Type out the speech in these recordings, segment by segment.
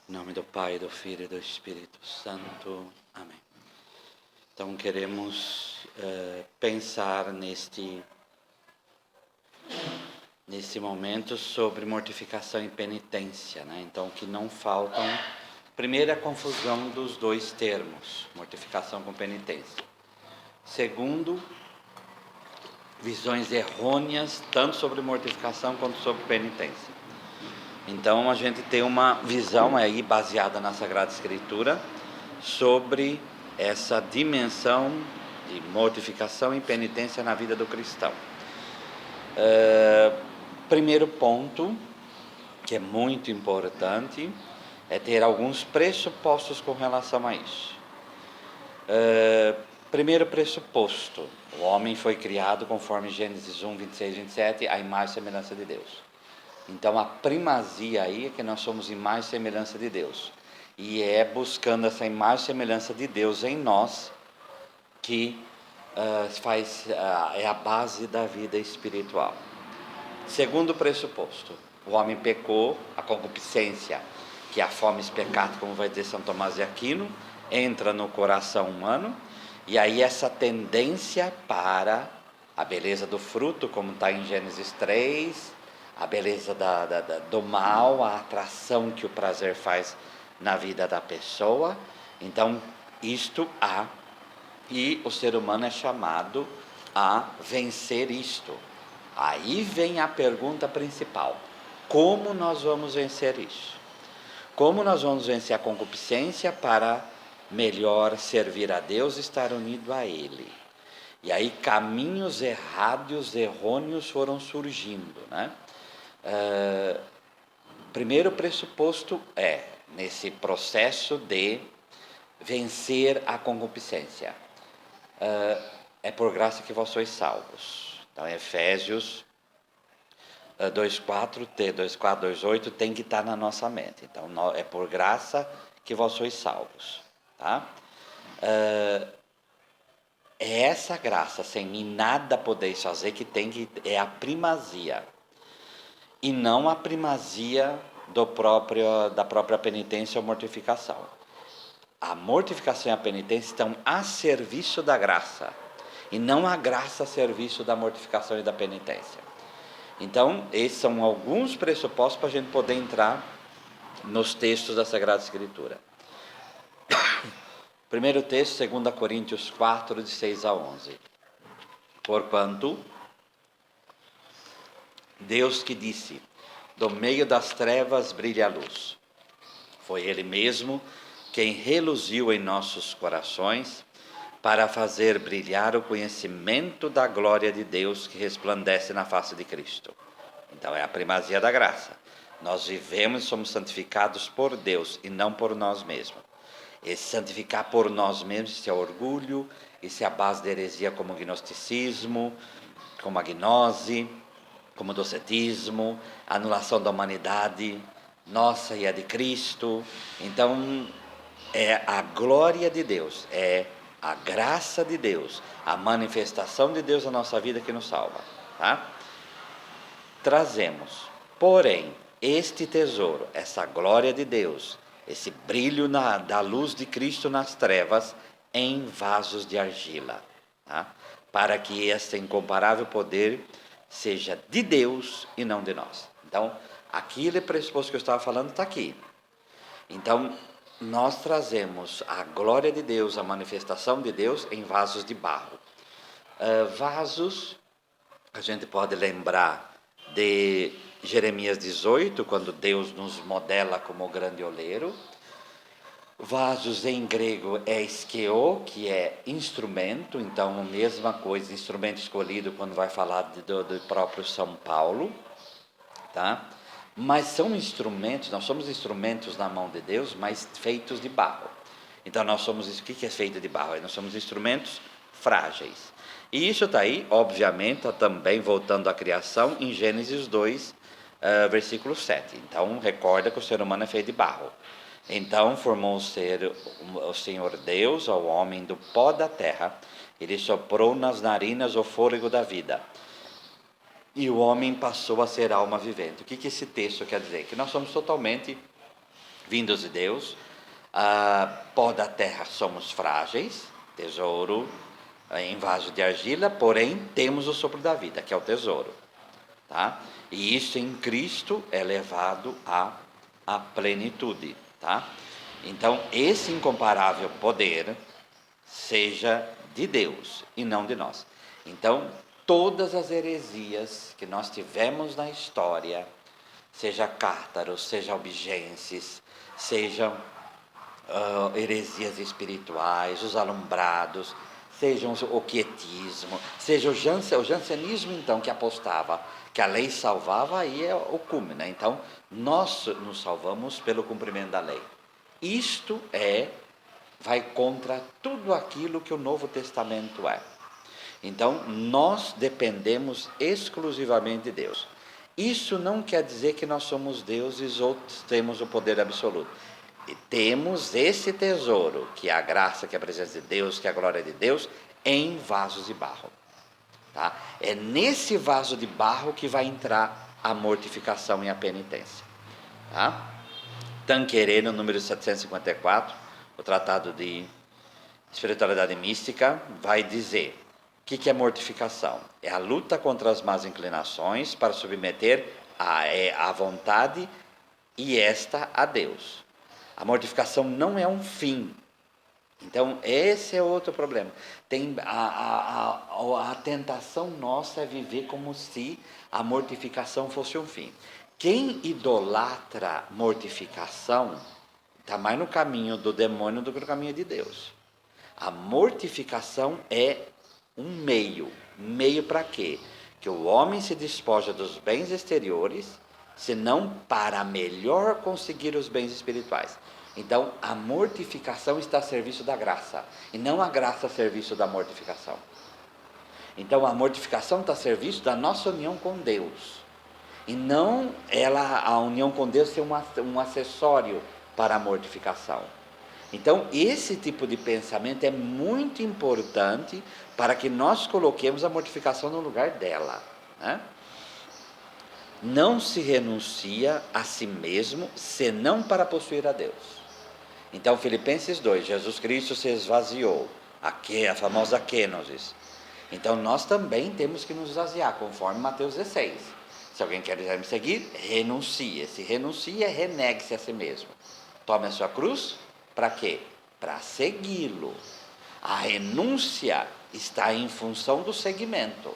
Em nome do Pai, do Filho e do Espírito Santo. Amém. Então queremos pensar neste momento sobre mortificação e penitência, né? Então que não faltam, primeiro, a confusão dos dois termos, mortificação com penitência. Segundo, visões errôneas tanto sobre mortificação quanto sobre penitência. Então a gente tem uma visão aí baseada na Sagrada Escritura sobre essa dimensão de mortificação e penitência na vida do cristão. Primeiro ponto, que é muito importante, é ter alguns pressupostos com relação a isso. Primeiro pressuposto: o homem foi criado conforme Gênesis 1, 26 e 27, à imagem e semelhança de Deus. Então a primazia aí é que nós somos imagem e semelhança de Deus. E é buscando essa imagem e semelhança de Deus em nós que é a base da vida espiritual. Segundo pressuposto: o homem pecou, a concupiscência, que é a fomes pecado, como vai dizer São Tomás de Aquino, entra no coração humano, e aí essa tendência para a beleza do fruto, como está em Gênesis 3, a beleza do mal, a atração que o prazer faz na vida da pessoa. Então isto há, e o ser humano é chamado a vencer isto. Aí vem a pergunta principal: como nós vamos vencer isso? Como nós vamos vencer a concupiscência para melhor servir a Deus e estar unido a Ele? E aí caminhos errôneos foram surgindo, né? Primeiro pressuposto é, nesse processo de vencer a concupiscência, é por graça que vós sois salvos. Então Efésios 2,4, 2,4, 2,8 tem que estar na nossa mente. Então é por graça que vós sois salvos, tá? É essa graça, sem mim nada podeis fazer, é a primazia, e não a primazia da própria penitência ou mortificação. A mortificação e a penitência estão a serviço da graça, e não a graça a serviço da mortificação e da penitência. Então, esses são alguns pressupostos para a gente poder entrar nos textos da Sagrada Escritura. Primeiro texto, 2 Coríntios 4, de 6 a 11. Porquanto Deus que disse: do meio das trevas brilha a luz. Foi Ele mesmo quem reluziu em nossos corações para fazer brilhar o conhecimento da glória de Deus que resplandece na face de Cristo. Então é a primazia da graça. Nós vivemos e somos santificados por Deus e não por nós mesmos. Esse santificar por nós mesmos, isso é orgulho, isso é a base da heresia, como o gnosticismo, como a gnose, como o docetismo, a anulação da humanidade nossa e a de Cristo. Então é a glória de Deus, é a graça de Deus, a manifestação de Deus na nossa vida que nos salva, tá? Trazemos, porém, este tesouro, essa glória de Deus, esse brilho da luz de Cristo nas trevas, em vasos de argila, tá? Para que este incomparável poder seja de Deus e não de nós. Então, aquele pressuposto que eu estava falando está aqui. Então, nós trazemos a glória de Deus, a manifestação de Deus em vasos de barro. Vasos, a gente pode lembrar de Jeremias 18, quando Deus nos modela como o grande oleiro. Vasos em grego é skeo, que é instrumento, então a mesma coisa, instrumento escolhido quando vai falar do próprio São Paulo, tá? Mas são instrumentos, nós somos instrumentos na mão de Deus, mas feitos de barro. Então nós somos, o que é feito de barro? Nós somos instrumentos frágeis. E isso está aí, obviamente, também voltando à criação, em Gênesis 2, versículo 7. Então recorda que o ser humano é feito de barro. Então formou o Senhor Deus ao homem do pó da terra, ele soprou nas narinas o fôlego da vida, e o homem passou a ser alma vivente. O que esse texto quer dizer? Que nós somos totalmente vindos de Deus. Pó da terra somos frágeis, tesouro em vaso de argila, porém temos o sopro da vida, que é o tesouro. Tá? E isso em Cristo é levado à plenitude. Tá? Então, esse incomparável poder seja de Deus e não de nós. Então, todas as heresias que nós tivemos na história, seja cátaros, seja albigenses, sejam heresias espirituais, os alumbrados, sejam o quietismo, seja o jansenismo, então, que apostava que a lei salvava, aí é o cume, né? Então, nós nos salvamos pelo cumprimento da lei. Isto vai contra tudo aquilo que o Novo Testamento é. Então, nós dependemos exclusivamente de Deus. Isso não quer dizer que nós somos deuses ou temos o poder absoluto. E temos esse tesouro, que é a graça, que é a presença de Deus, que é a glória de Deus, em vasos de barro. Tá? É nesse vaso de barro que vai entrar a mortificação e a penitência. Tá? Tanqueray, no número 754, o Tratado de Espiritualidade Mística, vai dizer: o que é mortificação? É a luta contra as más inclinações para submeter a vontade e esta a Deus. A mortificação não é um fim. Então, esse é outro problema. A tentação nossa é viver como se a mortificação fosse um fim. Quem idolatra mortificação está mais no caminho do demônio do que no caminho de Deus. A mortificação é um meio. Meio para quê? Que o homem se despoja dos bens exteriores, senão para melhor conseguir os bens espirituais. Então, a mortificação está a serviço da graça, e não a graça a serviço da mortificação. Então, a mortificação está a serviço da nossa união com Deus, e não a união com Deus ser um acessório para a mortificação. Então, esse tipo de pensamento é muito importante para que nós coloquemos a mortificação no lugar dela, né? Não se renuncia a si mesmo, senão para possuir a Deus. Então, Filipenses 2, Jesus Cristo se esvaziou, a famosa kenosis. Então, nós também temos que nos esvaziar, conforme Mateus 16. Se alguém quer me seguir, renuncie. Se renuncia, renegue-se a si mesmo. Tome a sua cruz, para quê? Para segui-lo. A renúncia está em função do seguimento.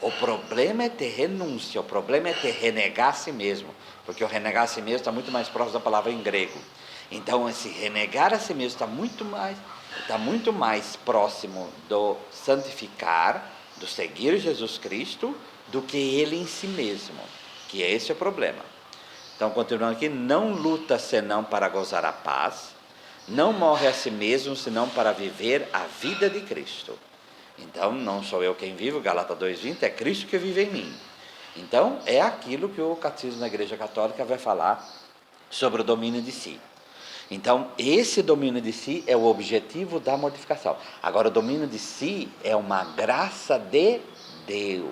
O problema é ter renúncia, o problema é ter renegar a si mesmo, porque o renegar a si mesmo está muito mais próximo da palavra em grego. Então, esse renegar a si mesmo está muito mais próximo do santificar, do seguir Jesus Cristo, do que ele em si mesmo, que esse é o problema. Então, continuando aqui: não luta senão para gozar a paz, não morre a si mesmo senão para viver a vida de Cristo. Então, não sou eu quem vivo, Gálatas 2:20, é Cristo que vive em mim. Então, é aquilo que o Catecismo da Igreja Católica vai falar sobre o domínio de si. Então, esse domínio de si é o objetivo da mortificação. Agora, o domínio de si é uma graça de Deus.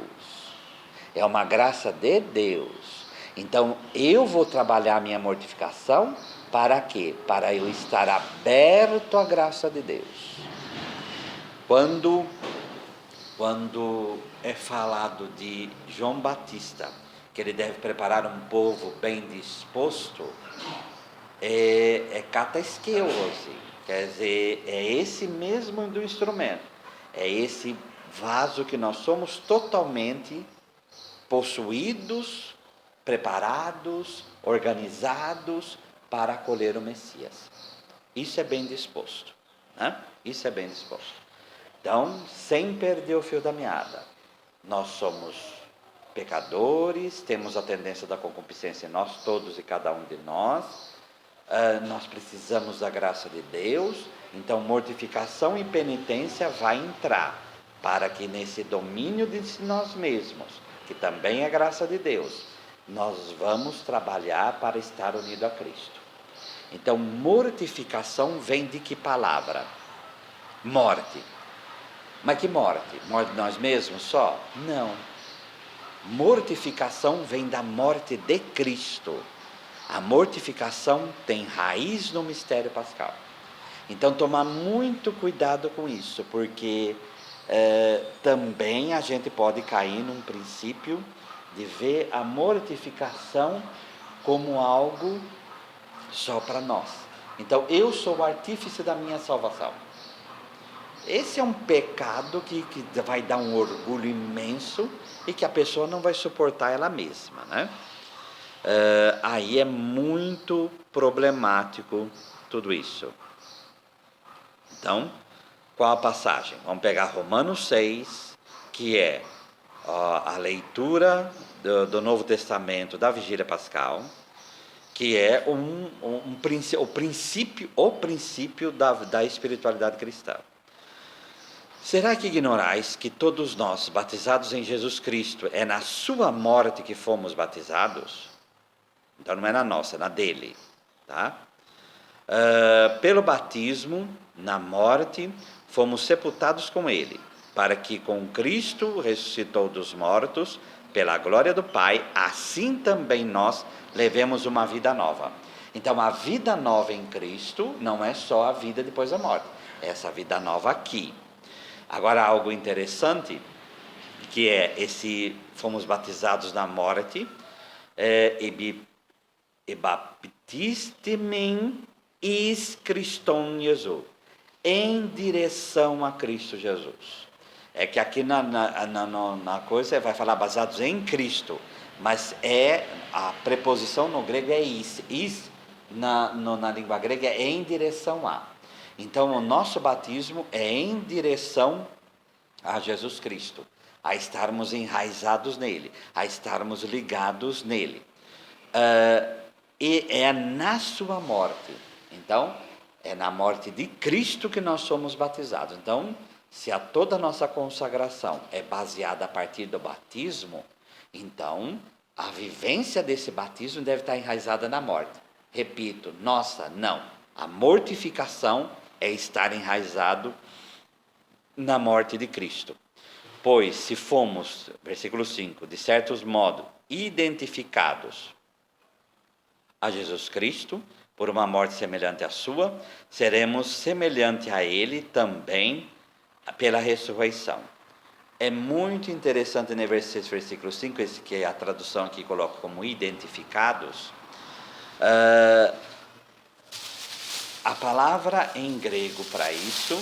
É uma graça de Deus. Então, eu vou trabalhar a minha mortificação para quê? Para eu estar aberto à graça de Deus. Quando é falado de João Batista, que ele deve preparar um povo bem disposto, é catasqueu, assim, quer dizer, é esse mesmo do instrumento, é esse vaso que nós somos totalmente possuídos, preparados, organizados para acolher o Messias. Isso é bem disposto, né? Isso é bem disposto. Então, sem perder o fio da meada, nós somos pecadores, temos a tendência da concupiscência em nós, todos e cada um de nós. Nós precisamos da graça de Deus. Então, mortificação e penitência vai entrar para que nesse domínio de nós mesmos, que também é graça de Deus, nós vamos trabalhar para estar unido a Cristo. Então, mortificação vem de que palavra? Morte. Mas que morte? Morte de nós mesmos só? Não. Mortificação vem da morte de Cristo. A mortificação tem raiz no mistério pascal. Então, tomar muito cuidado com isso, porque também a gente pode cair num princípio de ver a mortificação como algo só para nós. Então, eu sou o artífice da minha salvação. Esse é um pecado que vai dar um orgulho imenso e que a pessoa não vai suportar ela mesma, né? Aí é muito problemático tudo isso. Então, qual a passagem? Vamos pegar Romanos 6, que é a leitura do Novo Testamento da Vigília Pascal, que é o princípio da espiritualidade cristã. Será que ignorais que todos nós, batizados em Jesus Cristo, é na sua morte que fomos batizados? Então não é na nossa, é na dele. Tá? Pelo batismo, na morte, fomos sepultados com ele, para que com Cristo ressuscitou dos mortos, pela glória do Pai, assim também nós levemos uma vida nova. Então a vida nova em Cristo não é só a vida depois da morte, é essa vida nova aqui. Agora, algo interessante, que é fomos batizados na morte, e baptistemen is Christon Jesus, em direção a Cristo Jesus. É que aqui na coisa vai falar baseados em Cristo, mas a preposição no grego é is na língua grega é em direção a. Então, o nosso batismo é em direção a Jesus Cristo, a estarmos enraizados nele, a estarmos ligados nele. E é na sua morte. Então, é na morte de Cristo que nós somos batizados. Então, se toda a nossa consagração é baseada a partir do batismo, então, a vivência desse batismo deve estar enraizada na morte. Repito, não. A mortificação é estar enraizado na morte de Cristo. Pois se fomos, versículo 5, de certos modos identificados a Jesus Cristo, por uma morte semelhante à sua, seremos semelhante a ele também pela ressurreição. É muito interessante nesse versículo 5, esse que a tradução aqui coloca como identificados. A palavra em grego para isso,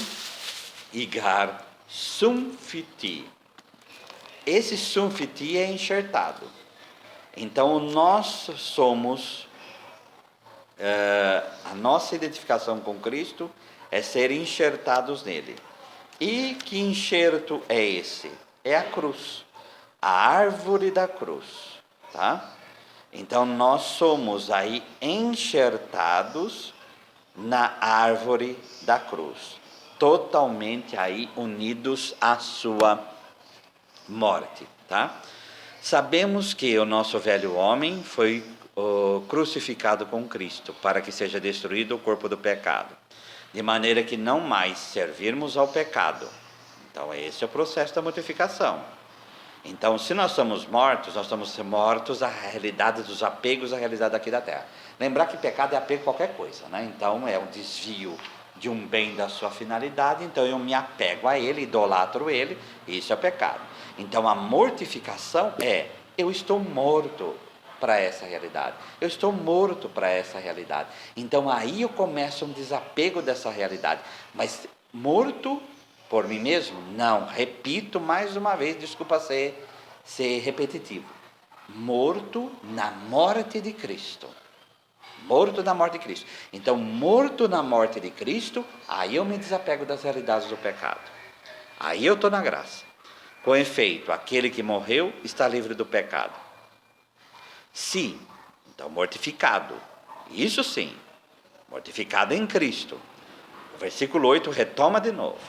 igar sumphiti. Esse sumphiti é enxertado. Então, nós somos, a nossa identificação com Cristo é ser enxertados nele. E que enxerto é esse? É a cruz, a árvore da cruz, tá? Então, nós somos aí enxertados na árvore da cruz, totalmente aí unidos à sua morte, tá? Sabemos que o nosso velho homem foi crucificado com Cristo, para que seja destruído o corpo do pecado, de maneira que não mais servirmos ao pecado. Então, esse é o processo da mortificação. Então, se nós somos mortos, nós estamos mortos à realidade dos apegos à realidade aqui da terra. Lembrar que pecado é apego a qualquer coisa, né? Então, é um desvio de um bem da sua finalidade, então eu me apego a ele, idolatro ele, isso é pecado. Então, a mortificação eu estou morto para essa realidade, eu estou morto para essa realidade. Então, aí eu começo um desapego dessa realidade, mas morto por mim mesmo? Não, repito mais uma vez, desculpa ser repetitivo. Morto na morte de Cristo. Morto na morte de Cristo. Então, morto na morte de Cristo, aí eu me desapego das realidades do pecado. Aí eu estou na graça. Com efeito, aquele que morreu está livre do pecado. Sim, então mortificado. Isso sim, mortificado em Cristo. O versículo 8 retoma de novo.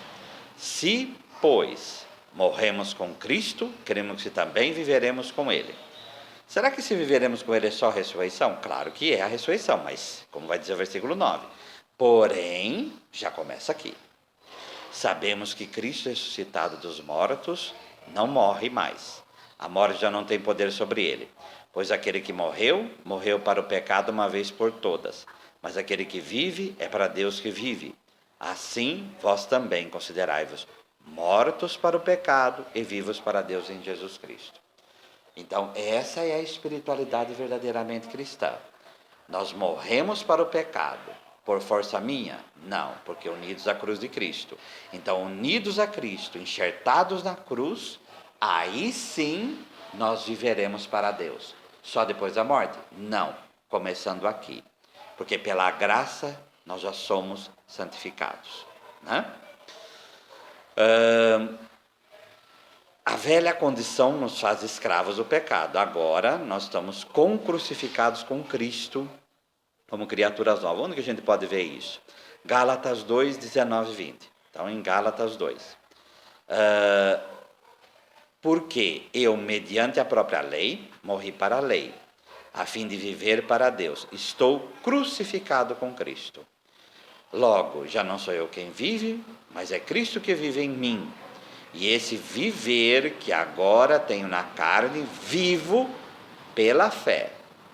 Se, pois, morremos com Cristo, cremos que também viveremos com Ele. Será que se viveremos com Ele é só a ressurreição? Claro que é a ressurreição, mas, como vai dizer o versículo 9, porém, já começa aqui. Sabemos que Cristo ressuscitado dos mortos não morre mais. A morte já não tem poder sobre Ele. Pois aquele que morreu, morreu para o pecado uma vez por todas. Mas aquele que vive é para Deus que vive. Assim, vós também considerai-vos mortos para o pecado e vivos para Deus em Jesus Cristo. Então, essa é a espiritualidade verdadeiramente cristã. Nós morremos para o pecado. Por força minha? Não, porque unidos à cruz de Cristo. Então, unidos a Cristo, enxertados na cruz, aí sim nós viveremos para Deus. Só depois da morte? Não, começando aqui. Porque pela graça nós já somos santificados, né? A velha condição nos faz escravos do pecado. Agora nós estamos crucificados com Cristo como criaturas novas. Onde que a gente pode ver isso? Gálatas 2, 19 e 20. Então, em Gálatas 2. Porque eu, mediante a própria lei, morri para a lei, a fim de viver para Deus. Estou crucificado com Cristo. Logo, já não sou eu quem vive, mas é Cristo que vive em mim. E esse viver que agora tenho na carne, vivo pela fé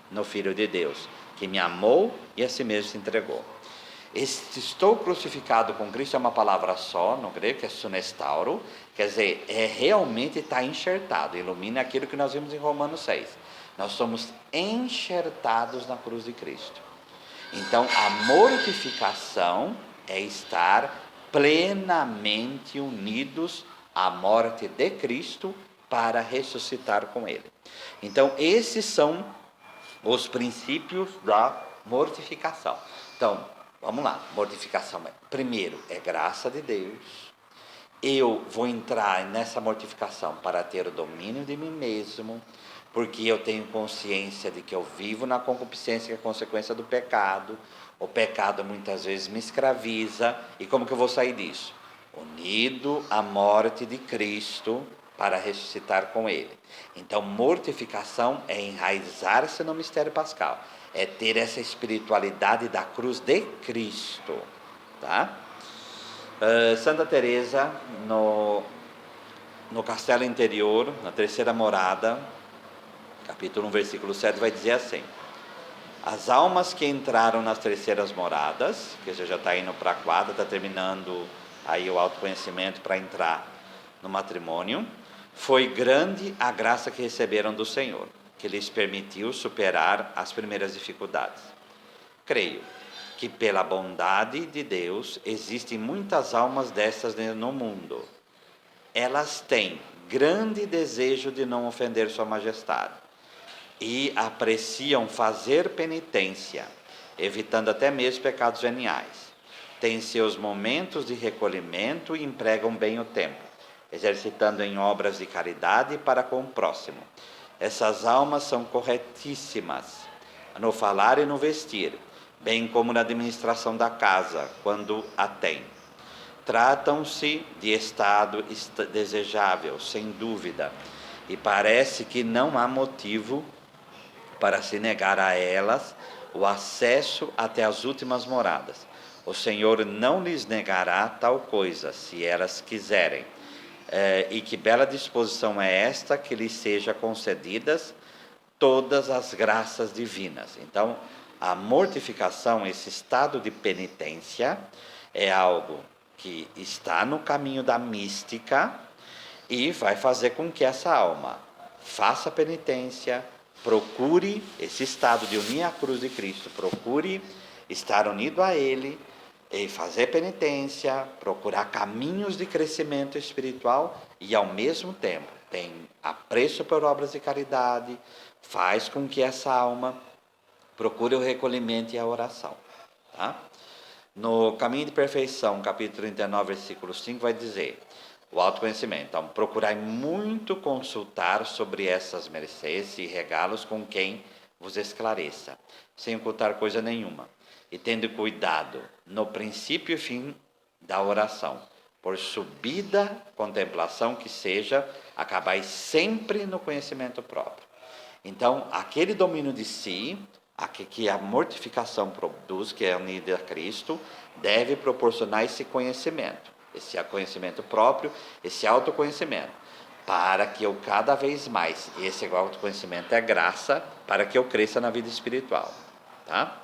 no Filho de Deus, que me amou e a si mesmo se entregou. Este estou crucificado com Cristo é uma palavra só, no grego, que é sunestauro, quer dizer, realmente está enxertado, ilumina aquilo que nós vimos em Romanos 6. Nós somos enxertados na cruz de Cristo. Então, a mortificação é estar plenamente unidos à morte de Cristo para ressuscitar com Ele. Então, esses são os princípios da mortificação. Então, vamos lá, mortificação. Primeiro, é graça de Deus. Eu vou entrar nessa mortificação para ter o domínio de mim mesmo, porque eu tenho consciência de que eu vivo na concupiscência, que é consequência do pecado. O pecado muitas vezes me escraviza. E como que eu vou sair disso? Unido à morte de Cristo para ressuscitar com Ele. Então, mortificação é enraizar-se no mistério pascal. É ter essa espiritualidade da cruz de Cristo. Tá? Santa Teresa, no Castelo Interior, na terceira morada, capítulo 1, versículo 7, vai dizer assim: as almas que entraram nas terceiras moradas, que já está indo para a quarta, está terminando aí o autoconhecimento para entrar no matrimônio, foi grande a graça que receberam do Senhor, que lhes permitiu superar as primeiras dificuldades. Creio que pela bondade de Deus existem muitas almas dessas no mundo. Elas têm grande desejo de não ofender Sua Majestade e apreciam fazer penitência, evitando até mesmo pecados veniais. Têm seus momentos de recolhimento e empregam bem o tempo, exercitando em obras de caridade para com o próximo. Essas almas são corretíssimas no falar e no vestir, bem como na administração da casa, quando a tem. Tratam-se de estado desejável, sem dúvida, e parece que não há motivo para se negar a elas o acesso até as últimas moradas. O Senhor não lhes negará tal coisa, se elas quiserem. E que bela disposição é esta, que lhes seja concedidas todas as graças divinas. Então, a mortificação, esse estado de penitência, é algo que está no caminho da mística e vai fazer com que essa alma faça penitência, procure esse estado de unir à cruz de Cristo, procure estar unido a Ele e fazer penitência, procurar caminhos de crescimento espiritual e, ao mesmo tempo, tem apreço por obras de caridade, faz com que essa alma procure o recolhimento e a oração. Tá? No Caminho de Perfeição, capítulo 39, versículo 5, vai dizer o autoconhecimento. Então, procurai muito consultar sobre essas mercês e regalos com quem vos esclareça, sem ocultar coisa nenhuma, e tendo cuidado no princípio e fim da oração, por subida contemplação que seja, acabais sempre no conhecimento próprio. Então, aquele domínio de si, que a mortificação produz, que é unida a Cristo, deve proporcionar esse conhecimento próprio, esse autoconhecimento. para que eu cada vez mais, esse autoconhecimento é graça, para que eu cresça na vida espiritual, tá?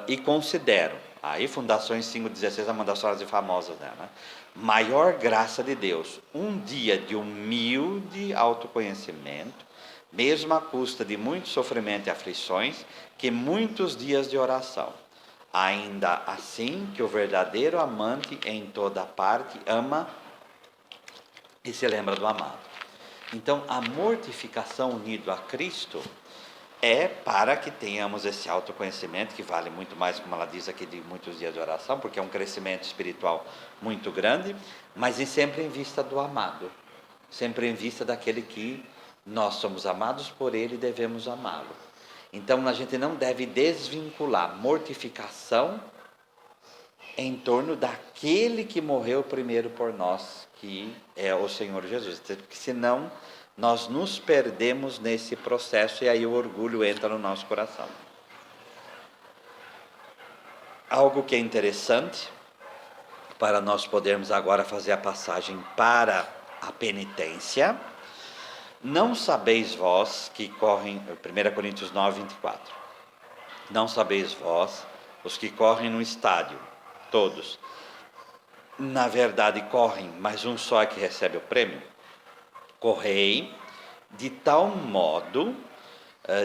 E considero, aí Fundações 5,16 é uma das frases famosas dela, né? Maior graça de Deus, um dia de humilde autoconhecimento, mesmo à custa de muito sofrimento e aflições, que muitos dias de oração. Ainda assim que o verdadeiro amante em toda parte ama e se lembra do amado. Então, a mortificação unida a Cristo é para que tenhamos esse autoconhecimento, que vale muito mais, como ela diz aqui, de muitos dias de oração, porque é um crescimento espiritual muito grande, mas sempre em vista do amado, sempre em vista daquele que nós somos amados por ele e devemos amá-lo. Então, a gente não deve desvincular mortificação em torno daquele que morreu primeiro por nós, que é o Senhor Jesus, porque senão nós nos perdemos nesse processo e aí o orgulho entra no nosso coração. Algo que é interessante, para nós podermos agora fazer a passagem para a penitência. Não sabeis vós que correm, 1 Coríntios 9, 24. Não sabeis vós, os que correm no estádio, todos, na verdade correm, mas um só é que recebe o prêmio. Correi de tal modo,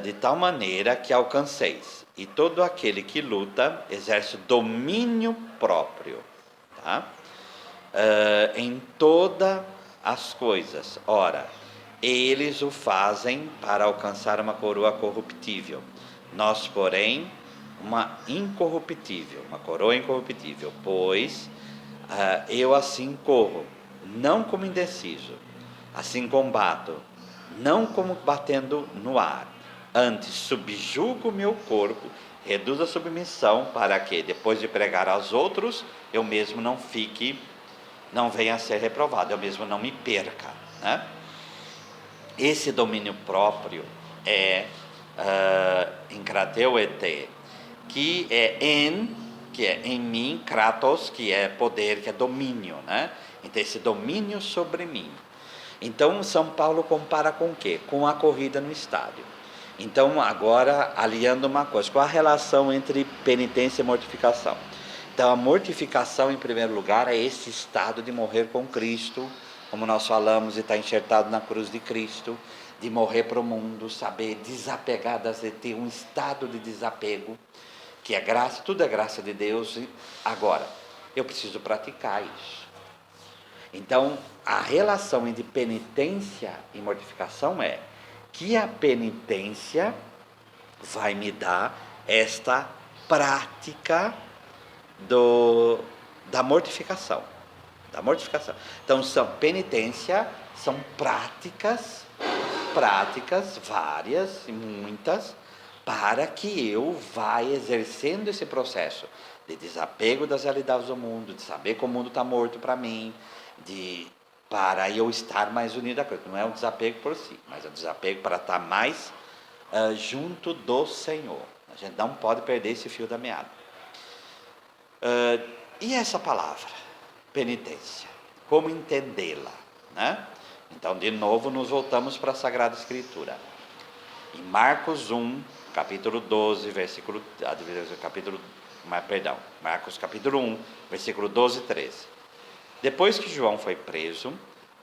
de tal maneira que alcanceis. E todo aquele que luta exerce domínio próprio, tá? Em todas as coisas. Ora, eles o fazem para alcançar uma coroa corruptível. Nós, porém, uma incorruptível, uma coroa incorruptível. Pois eu assim corro, não como indeciso, assim combato, não como batendo no ar. Antes subjugo o meu corpo, reduzo a submissão, para que, depois de pregar aos outros, eu mesmo não venha a ser reprovado, eu mesmo não me perca, né? Esse domínio próprio é enkrateu ete, que é em mim, kratos, que é poder, que é domínio, né? Então, esse domínio sobre mim. Então, São Paulo compara com o quê? Com a corrida no estádio. Então, agora, aliando uma coisa, qual a relação entre penitência e mortificação? Então, a mortificação, em primeiro lugar, é esse estado de morrer com Cristo, como nós falamos, e estar enxertado na cruz de Cristo, de morrer para o mundo, saber desapegar, ter um estado de desapego, que é graça, tudo é graça de Deus. Agora, eu preciso praticar isso. Então, a relação entre penitência e mortificação é que a penitência vai me dar esta prática da mortificação. Então, penitência são práticas várias e muitas, para que eu vá exercendo esse processo de desapego das realidades do mundo, de saber que o mundo está morto para mim, para eu estar mais unido a Cristo. Não é um desapego por si, mas é um desapego para estar mais junto do Senhor. A gente não pode perder esse fio da meada. E essa palavra, penitência, como entendê-la, né? Então, de novo, nos voltamos para a Sagrada Escritura. Em Marcos 1, capítulo 12, Marcos capítulo 1, versículo 12 e 13. Depois que João foi preso,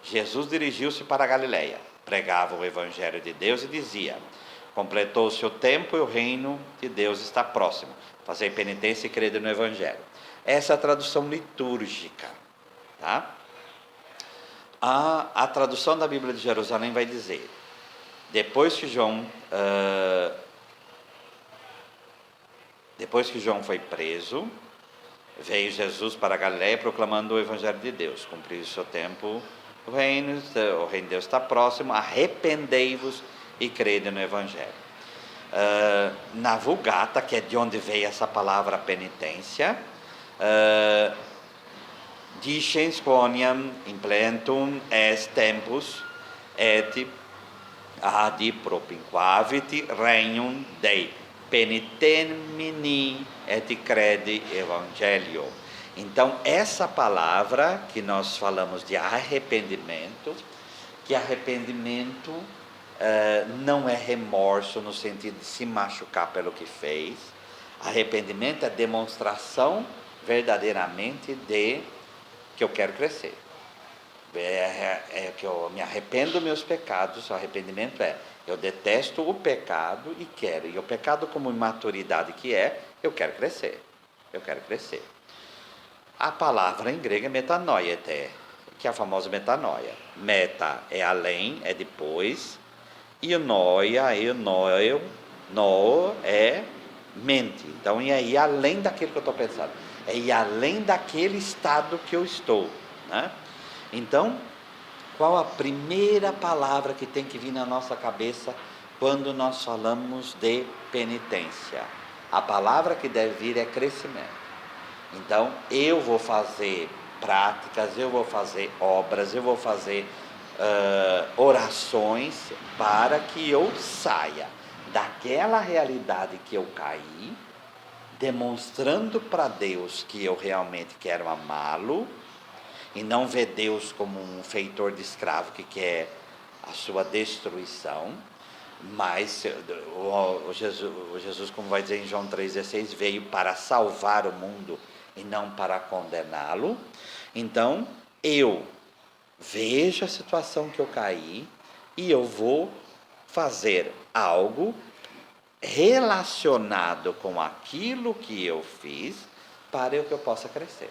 Jesus dirigiu-se para a Galileia, pregava o Evangelho de Deus e dizia: completou-se o tempo e o reino de Deus está próximo. Fazei penitência e crede no Evangelho. Essa é a tradução litúrgica, tá? A tradução da Bíblia de Jerusalém vai dizer: depois que João foi preso, veio Jesus para a Galileia proclamando o Evangelho de Deus. Cumpriu o seu tempo, o reino de Deus está próximo, arrependei-vos e crede no Evangelho. Na Vulgata, que é de onde veio essa palavra penitência, dicens quoniam implementum est tempus et ad propinquavit regnum Dei, penitemini et credi evangelio. Então, essa palavra que nós falamos de arrependimento, que arrependimento não é remorso no sentido de se machucar pelo que fez. Arrependimento é demonstração verdadeiramente de que eu quero crescer. Que eu me arrependo dos meus pecados. O arrependimento eu detesto o pecado e quero. E o pecado, como imaturidade que eu quero crescer. Eu quero crescer. A palavra em grego é metanoia, que é a famosa metanoia. Meta é além, é depois. E o noia, no é mente. Então é ir além daquilo que eu estou pensando. É ir além daquele estado que eu estou, né? Então, qual a primeira palavra que tem que vir na nossa cabeça quando nós falamos de penitência? A palavra que deve vir é crescimento. Então, eu vou fazer práticas, eu vou fazer obras, eu vou fazer orações para que eu saia daquela realidade que eu caí, demonstrando para Deus que eu realmente quero amá-lo, e não ver Deus como um feitor de escravo que quer a sua destruição, mas o Jesus, como vai dizer em João 3,16, veio para salvar o mundo e não para condená-lo. Então, eu vejo a situação que eu caí e eu vou fazer algo relacionado com aquilo que eu fiz para que eu possa crescer.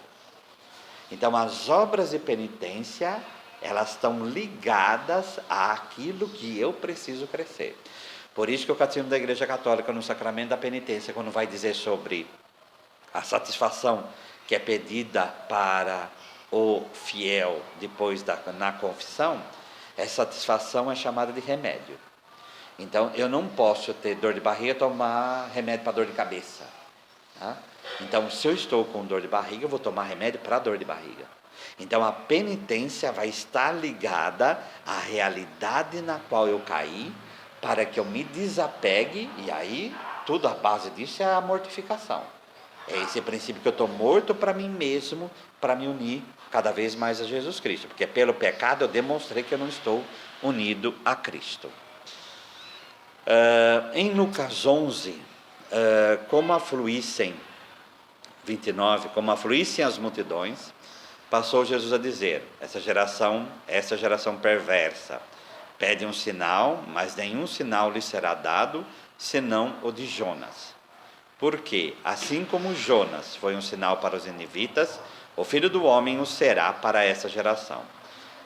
Então, as obras de penitência, elas estão ligadas àquilo que eu preciso crescer. Por isso que o Catecismo da Igreja Católica, no Sacramento da Penitência, quando vai dizer sobre a satisfação que é pedida para o fiel depois na confissão, essa satisfação é chamada de remédio. Então, eu não posso ter dor de barriga e tomar remédio para dor de cabeça. Tá? Então, se eu estou com dor de barriga, eu vou tomar remédio para dor de barriga. Então, a penitência vai estar ligada à realidade na qual eu caí, para que eu me desapegue, e aí, tudo a base disso é a mortificação. É esse princípio que eu estou morto para mim mesmo, para me unir cada vez mais a Jesus Cristo. Porque pelo pecado eu demonstrei que eu não estou unido a Cristo. Em Lucas 11, como afluíssem, 29, como afluíssem as multidões, passou Jesus a dizer: essa geração perversa, pede um sinal, mas nenhum sinal lhe será dado, senão o de Jonas. Porque, assim como Jonas foi um sinal para os ninivitas, o Filho do Homem o será para essa geração.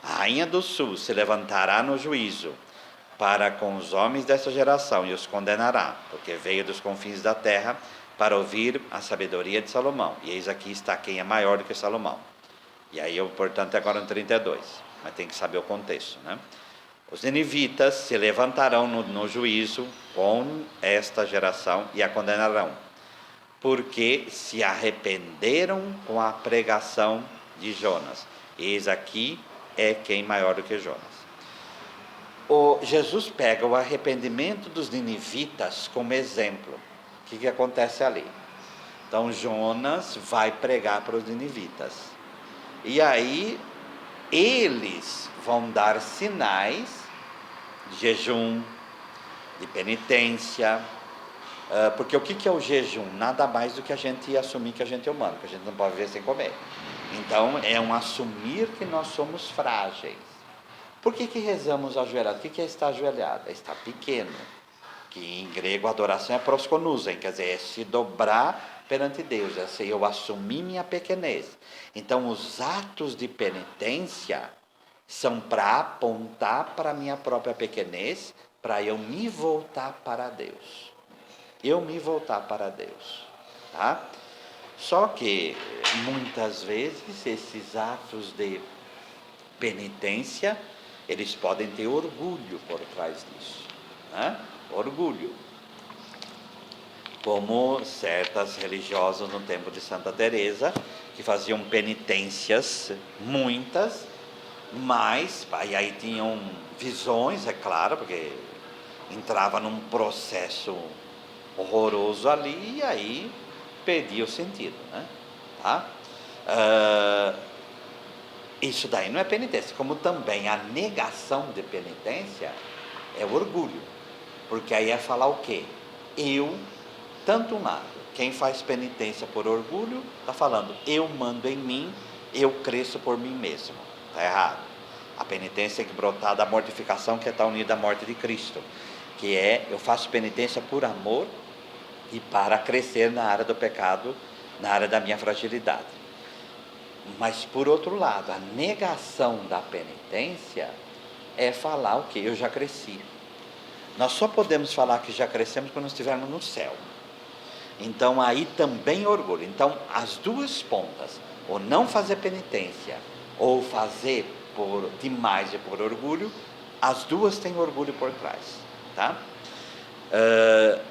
A rainha do sul se levantará no juízo para com os homens dessa geração e os condenará, porque veio dos confins da terra para ouvir a sabedoria de Salomão. E eis aqui está quem é maior do que Salomão. E aí, portanto, agora no 32, mas tem que saber o contexto, né? Os ninivitas se levantarão no juízo com esta geração e a condenarão, porque se arrependeram com a pregação de Jonas. Eis aqui é quem maior do que Jonas. Jesus pega o arrependimento dos ninivitas como exemplo. O que acontece ali? Então, Jonas vai pregar para os ninivitas. E aí, eles vão dar sinais de jejum, de penitência, porque o que é o jejum? Nada mais do que a gente assumir que a gente é humano, que a gente não pode viver sem comer. Então, é um assumir que nós somos frágeis. Por que rezamos ajoelhado? O que é estar ajoelhado? É estar pequeno, que em grego a adoração é prosconusen, quer dizer, é se dobrar perante Deus, é assim, eu assumir minha pequenez. Então, os atos de penitência são para apontar para a minha própria pequenez, para eu me voltar para Deus. Eu me voltar para Deus. Tá? Só que, muitas vezes, esses atos de penitência, eles podem ter orgulho por trás disso. Né? Orgulho. Como certas religiosas no tempo de Santa Teresa, que faziam penitências, muitas, mas aí tinham visões, é claro, porque entrava num processo horroroso ali e aí perdia o sentido, né? Tá? Ah, isso daí não é penitência, como também a negação de penitência é orgulho, porque aí é falar o quê? Eu, tanto um lado, quem faz penitência por orgulho, está falando, eu mando em mim, eu cresço por mim mesmo, está errado. A penitência tem que brotar da mortificação que está unida à morte de Cristo, que é, eu faço penitência por amor e para crescer na área do pecado, na área da minha fragilidade. Mas, por outro lado, a negação da penitência é falar o que? Eu já cresci. Nós só podemos falar que já crescemos quando estivermos no céu. Então, aí também é orgulho. Então, as duas pontas, ou não fazer penitência, ou fazer por demais e por orgulho, as duas têm orgulho por trás. Tá?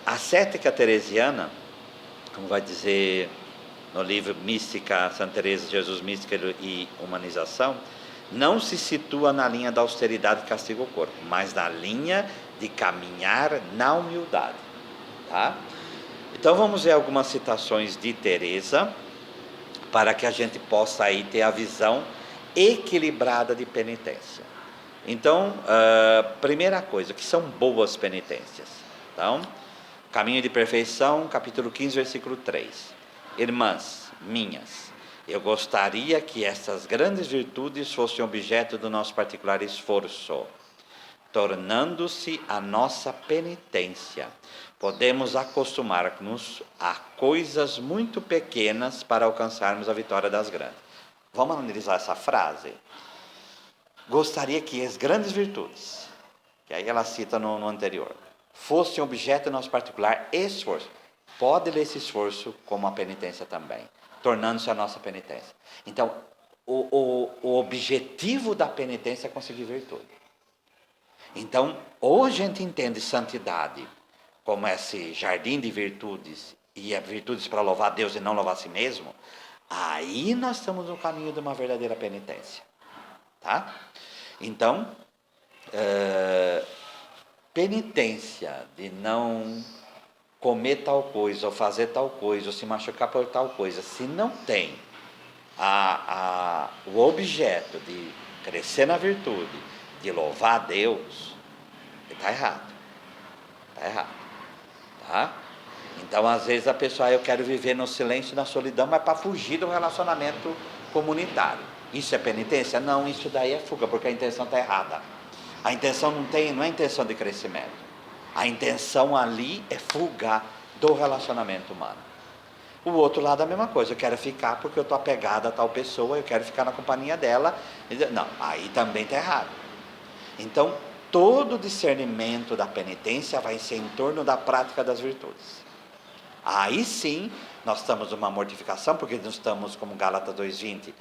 A cética teresiana, como vai dizer no livro Mística, Santa Teresa de Jesus, Mística e Humanização, não se situa na linha da austeridade que castiga o corpo, mas na linha de caminhar na humildade. Tá? Então vamos ver algumas citações de Teresa, para que a gente possa aí ter a visão equilibrada de penitência. Então, primeira coisa, que são boas penitências. Então, Caminho de Perfeição, capítulo 15, versículo 3. Irmãs minhas, eu gostaria que essas grandes virtudes fossem objeto do nosso particular esforço, tornando-se a nossa penitência. Podemos acostumar-nos a coisas muito pequenas para alcançarmos a vitória das grandes. Vamos analisar essa frase? Gostaria que as grandes virtudes, que aí ela cita no anterior, fossem objeto do nosso particular esforço. Pode ler esse esforço como a penitência também, tornando-se a nossa penitência. Então, o objetivo da penitência é conseguir virtude. Então, ou a gente entende santidade como esse jardim de virtudes, e é virtudes para louvar Deus e não louvar a si mesmo, aí nós estamos no caminho de uma verdadeira penitência. Tá? Então, penitência de não comer tal coisa, ou fazer tal coisa, ou se machucar por tal coisa, se não tem o objeto de crescer na virtude, de louvar a Deus, está errado. Está errado. Tá? Então, às vezes a pessoa, eu quero viver no silêncio e na solidão, mas para fugir do relacionamento comunitário. Isso é penitência? Não, isso daí é fuga, porque a intenção está errada. A intenção não é intenção de crescimento. A intenção ali é fuga do relacionamento humano. O outro lado é a mesma coisa, eu quero ficar porque eu estou apegado a tal pessoa, eu quero ficar na companhia dela. Não, aí também está errado. Então, todo discernimento da penitência vai ser em torno da prática das virtudes. Aí sim, nós estamos numa mortificação, porque nós estamos, como Gálatas 2,20,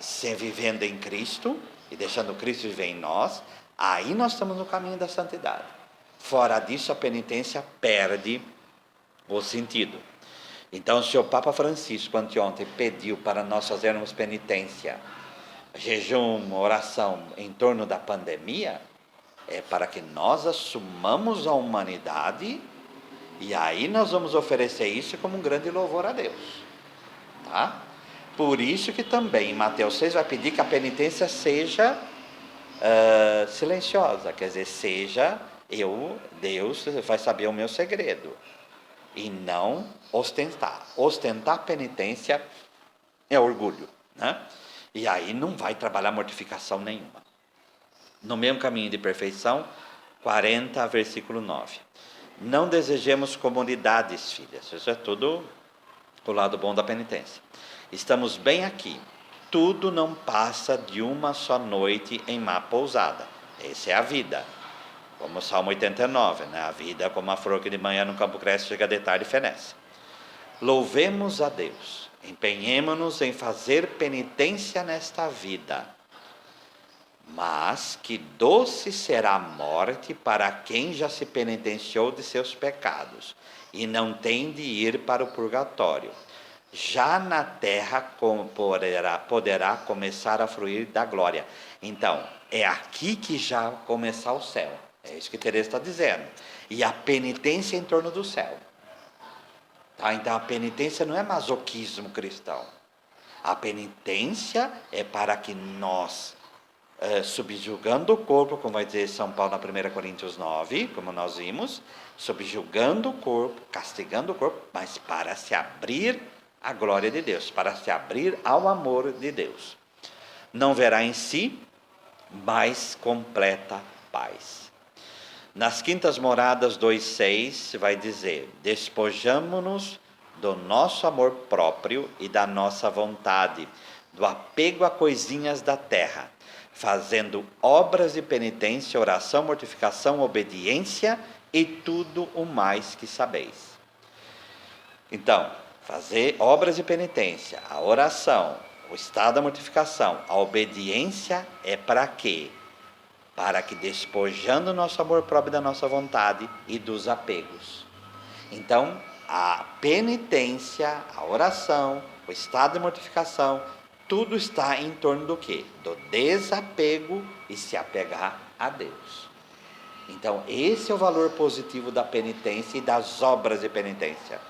se vivendo em Cristo, e deixando Cristo viver em nós, aí nós estamos no caminho da santidade. Fora disso, a penitência perde o sentido. Então, se o Papa Francisco, anteontem, pediu para nós fazermos penitência, jejum, oração, em torno da pandemia, é para que nós assumamos a humanidade, e aí nós vamos oferecer isso como um grande louvor a Deus. Tá? Por isso que também em Mateus 6 vai pedir que a penitência seja silenciosa, quer dizer, seja Deus vai saber o meu segredo, e não ostentar. Ostentar penitência é orgulho, né? E aí não vai trabalhar mortificação nenhuma. No mesmo caminho de perfeição, 40, versículo 9. Não desejemos comunidades, filhas. Isso é tudo o lado bom da penitência. Estamos bem aqui. Tudo não passa de uma só noite em má pousada. Essa é a vida. Como o Salmo 89, né? A vida é como a flor que de manhã no campo cresce, chega de tarde e fenece. Louvemos a Deus. Empenhemo-nos em fazer penitência nesta vida. Mas que doce será a morte para quem já se penitenciou de seus pecados e não tem de ir para o purgatório. Já na terra poderá começar a fruir da glória. Então, é aqui que já começar o céu. É isso que Teresa está dizendo. E a penitência em torno do céu. Tá? Então, a penitência não é masoquismo cristão. A penitência é para que nós, subjugando o corpo, como vai dizer São Paulo na 1 Coríntios 9, como nós vimos, subjugando o corpo, castigando o corpo, mas para se abrir à glória de Deus, para se abrir ao amor de Deus. Não verá em si mais completa paz. Nas Quintas Moradas 2,6 vai dizer: despojamo-nos do nosso amor próprio e da nossa vontade, do apego a coisinhas da terra, fazendo obras de penitência, oração, mortificação, obediência e tudo o mais que sabeis. Então, fazer obras de penitência, a oração, o estado da mortificação, a obediência é para quê? Para que, despojando o nosso amor próprio da nossa vontade e dos apegos. Então, a penitência, a oração, o estado de mortificação, tudo está em torno do quê? Do desapego e se apegar a Deus. Então, esse é o valor positivo da penitência e das obras de penitência,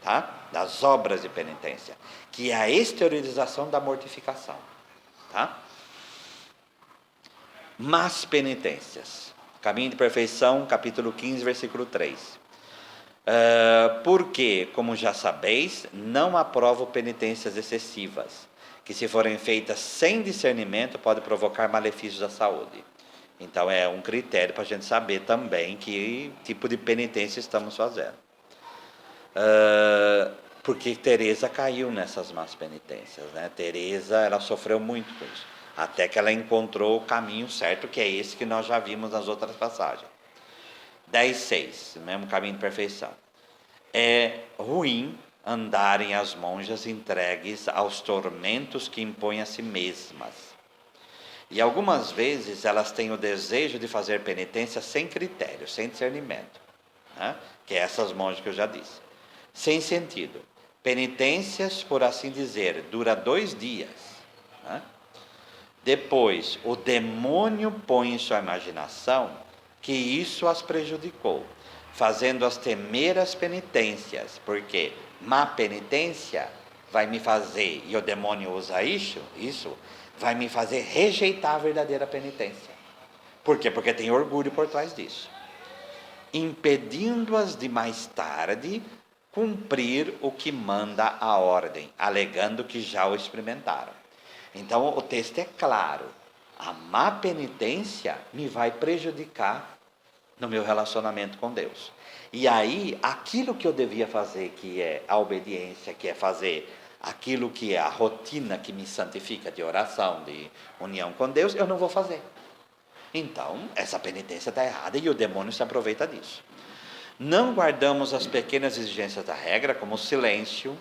tá? Das obras de penitência, que é a exteriorização da mortificação, tá? Mas penitências. Caminho de Perfeição, capítulo 15, versículo 3. Porque, como já sabeis, não aprovo penitências excessivas, que se forem feitas sem discernimento, pode provocar malefícios à saúde. Então é um critério para a gente saber também que tipo de penitência estamos fazendo. Porque Teresa caiu nessas más penitências, né? Teresa, ela sofreu muito com isso, até que ela encontrou o caminho certo, que é esse que nós já vimos nas outras passagens. 10,6, mesmo caminho de perfeição. É ruim andarem as monjas entregues aos tormentos que impõem a si mesmas. E algumas vezes elas têm o desejo de fazer penitência sem critério, sem discernimento, né? Que é essas monjas que eu já disse. Sem sentido. Penitências, por assim dizer, dura 2 dias, né? Depois, o demônio põe em sua imaginação que isso as prejudicou, fazendo-as temer as penitências, porque má penitência vai me fazer, e o demônio usa isso vai me fazer rejeitar a verdadeira penitência. Por quê? Porque tem orgulho por trás disso. Impedindo-as de mais tarde cumprir o que manda a ordem, alegando que já o experimentaram. Então o texto é claro. A má penitência me vai prejudicar no meu relacionamento com Deus. E aí, aquilo que eu devia fazer, que é a obediência, que é fazer aquilo que é a rotina que me santifica de oração, de união com Deus, eu não vou fazer. Então, essa penitência está errada e o demônio se aproveita disso. Não guardamos as pequenas exigências da regra, como o silêncio,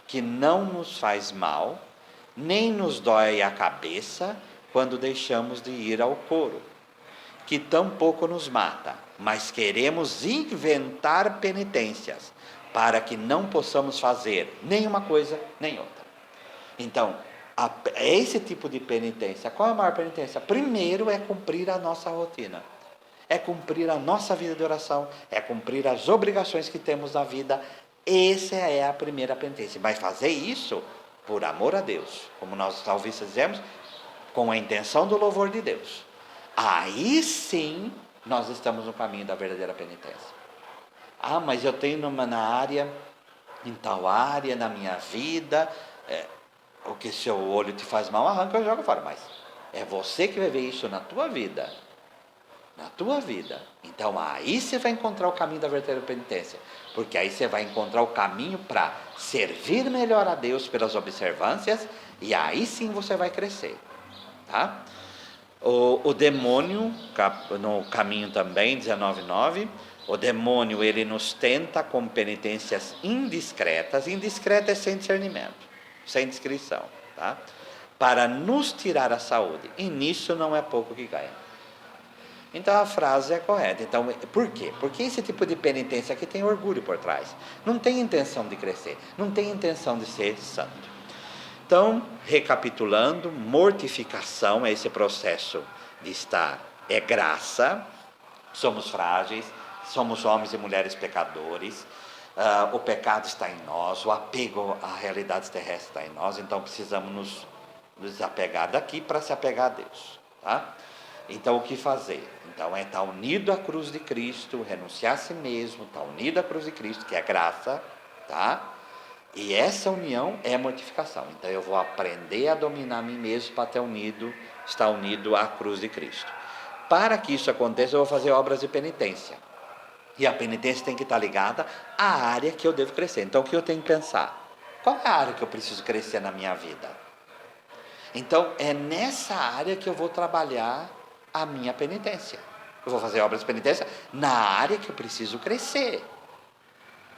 que não nos faz mal, nem nos dói a cabeça quando deixamos de ir ao coro, que tampouco nos mata, mas queremos inventar penitências, para que não possamos fazer nem uma coisa, nem outra. Então, esse tipo de penitência, qual é a maior penitência? Primeiro é cumprir a nossa rotina, é cumprir a nossa vida de oração, é cumprir as obrigações que temos na vida. Essa é a primeira penitência, mas fazer isso por amor a Deus, como nós salvistas dizemos, com a intenção do louvor de Deus. Aí sim, nós estamos no caminho da verdadeira penitência. Ah, mas eu tenho em tal área, na minha vida, o que seu olho te faz mal, arranca e joga fora. Mas é você que vai ver isso na tua vida. Na tua vida. Então aí você vai encontrar o caminho da verdadeira penitência. Porque aí você vai encontrar o caminho para servir melhor a Deus pelas observâncias, e aí sim você vai crescer. Tá? O demônio, no caminho também, 19,9, o demônio, ele nos tenta com penitências indiscretas. Indiscreta é sem discernimento, sem discrição, tá? Para nos tirar a saúde, e nisso não é pouco que ganha. Então a frase é correta. Então, por quê? Porque esse tipo de penitência aqui tem orgulho por trás, não tem intenção de crescer, não tem intenção de ser santo. Então, recapitulando, mortificação é esse processo de estar, é graça, somos frágeis, somos homens e mulheres pecadores, O pecado está em nós, o apego à realidade terrestre está em nós, então precisamos nos desapegar daqui para se apegar a Deus. Tá? Então, o que fazer? Então, é estar unido à cruz de Cristo, renunciar a si mesmo, estar unido à cruz de Cristo, que é graça, tá? E essa união é mortificação. Então, eu vou aprender a dominar a mim mesmo para estar unido à cruz de Cristo. Para que isso aconteça, eu vou fazer obras de penitência. E a penitência tem que estar ligada à área que eu devo crescer. Então, o que eu tenho que pensar? Qual é a área que eu preciso crescer na minha vida? Então, é nessa área que eu vou trabalhar a minha penitência. Eu vou fazer obras de penitência na área que eu preciso crescer.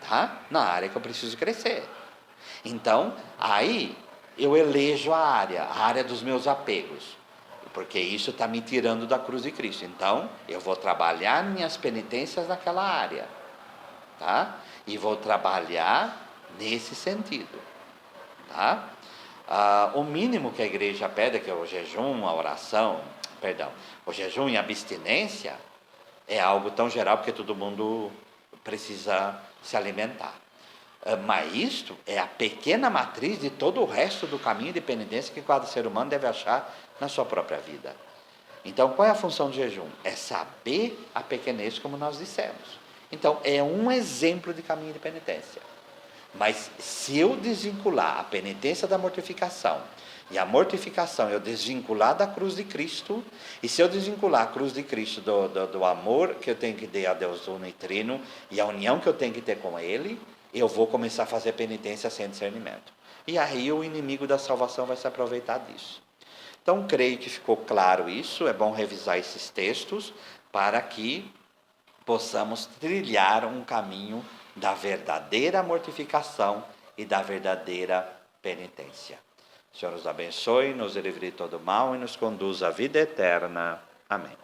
Tá? Na área que eu preciso crescer. Então, aí eu elejo a área dos meus apegos. Porque isso está me tirando da cruz de Cristo. Então, eu vou trabalhar minhas penitências naquela área. Tá? E vou trabalhar nesse sentido. Tá? O mínimo que a igreja pede, que é o jejum, a oração, o jejum e a abstinência, é algo tão geral porque todo mundo precisa se alimentar. Mas isto é a pequena matriz de todo o resto do caminho de penitência que cada ser humano deve achar na sua própria vida. Então, qual é a função do jejum? É saber a pequenez, como nós dissemos. Então, é um exemplo de caminho de penitência. Mas se eu desvincular a penitência da mortificação, e a mortificação eu desvincular da cruz de Cristo, e se eu desvincular a cruz de Cristo do amor que eu tenho que ter a Deus uno e trino, e a união que eu tenho que ter com Ele, eu vou começar a fazer penitência sem discernimento. E aí o inimigo da salvação vai se aproveitar disso. Então, creio que ficou claro isso, é bom revisar esses textos, para que possamos trilhar um caminho da verdadeira mortificação e da verdadeira penitência. O Senhor nos abençoe, nos livre de todo mal e nos conduz à vida eterna. Amém.